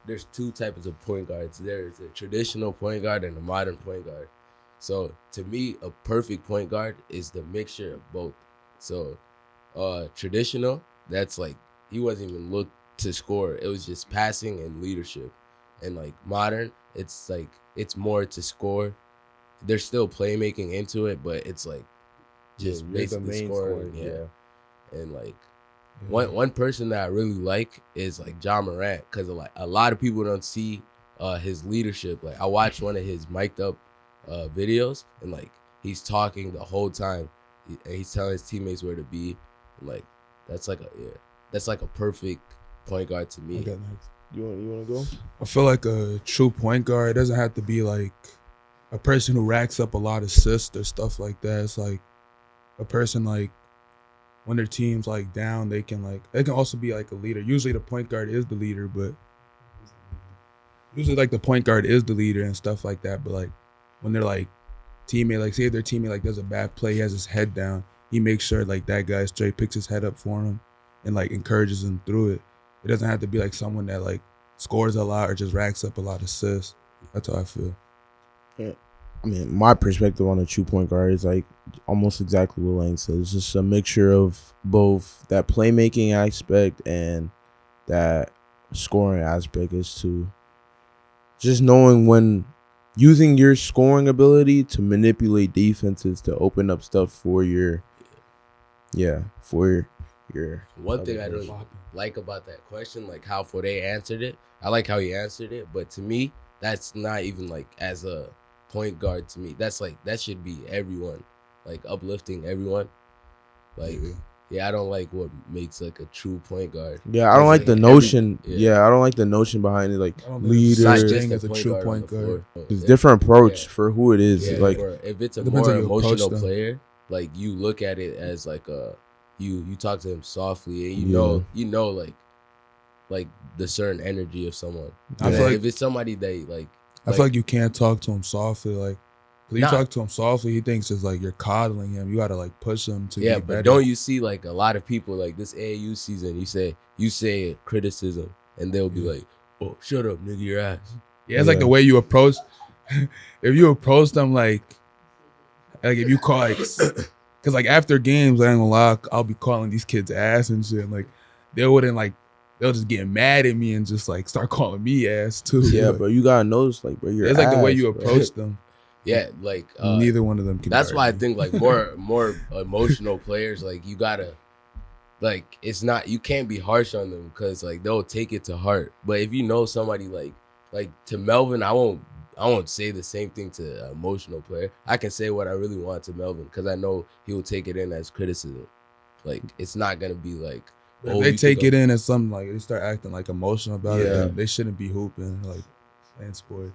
there's two types of point guards. There's a traditional point guard and a modern point guard. So to me, a perfect point guard is the mixture of both. So traditional, that's like he wasn't even looked to score. It was just passing and leadership. And like modern, it's like it's more to score. There's still playmaking into it, but it's like just basically scoring. And like one person that I really like is like Ja Morant, because like a lot of people don't see his leadership. Like I watched one of his mic'd up videos, and like he's talking the whole time, and he's telling his teammates where to be. And, like that's like a perfect point guard to me. Okay, nice. You want to go? I feel like a true point guard doesn't have to be like a person who racks up a lot of assists or stuff like that. It's like a person like when their team's like down, they can also be like a leader. Usually the point guard is the leader, but usually like the point guard is the leader and stuff like that. But like when they're like teammate, like say if their teammate like does a bad play, he has his head down, he makes sure like that guy straight picks his head up for him and like encourages him through it. It doesn't have to be like someone that like scores a lot or just racks up a lot of assists. That's how I feel. Yeah. I mean, my perspective on a true point guard is like almost exactly what Leng said. It's just a mixture of both that playmaking aspect and that scoring aspect, is to just knowing when using your scoring ability to manipulate defenses to open up stuff for your One thing I don't like about that question, like how Foday answered it, I like how he answered it, but to me, that's not even like as a point guard to me. That's like, that should be everyone, like uplifting everyone. Like, yeah, I don't like what makes like a true point guard. Yeah, I don't like the notion. I don't like the notion behind it. Like leader, not just as a true point guard. It's different approach for who it is. Like if it's a more emotional player, like you look at it as like a you talk to him softly, and you know like the certain energy of someone. I feel like if it's somebody that I feel like you can't talk to him softly. Like, if you talk to him softly, he thinks it's like you're coddling him. You gotta like push him to be better. But don't you see like a lot of people like this AAU season? You say criticism, and they'll be like, "Oh, shut up, nigga, your ass." Yeah, it's like the way you approach. If you approach them like if you call because like after games, I ain't gonna lie, I'll be calling these kids ass and shit. Like they'll just get mad at me and just like start calling me ass too. Yeah, but you gotta notice like, bro, it's like the way you approach them. Yeah, like neither one of them can. That's why I think like more emotional players, like you gotta, like it's not, you can't be harsh on them because like they'll take it to heart. But if you know somebody like to Melvin, I won't say the same thing to an emotional player. I can say what I really want to Melvin because I know he will take it in as criticism. Like it's not gonna be like. If they take it in as something like they start acting like emotional about it, they shouldn't be hooping like playing sports.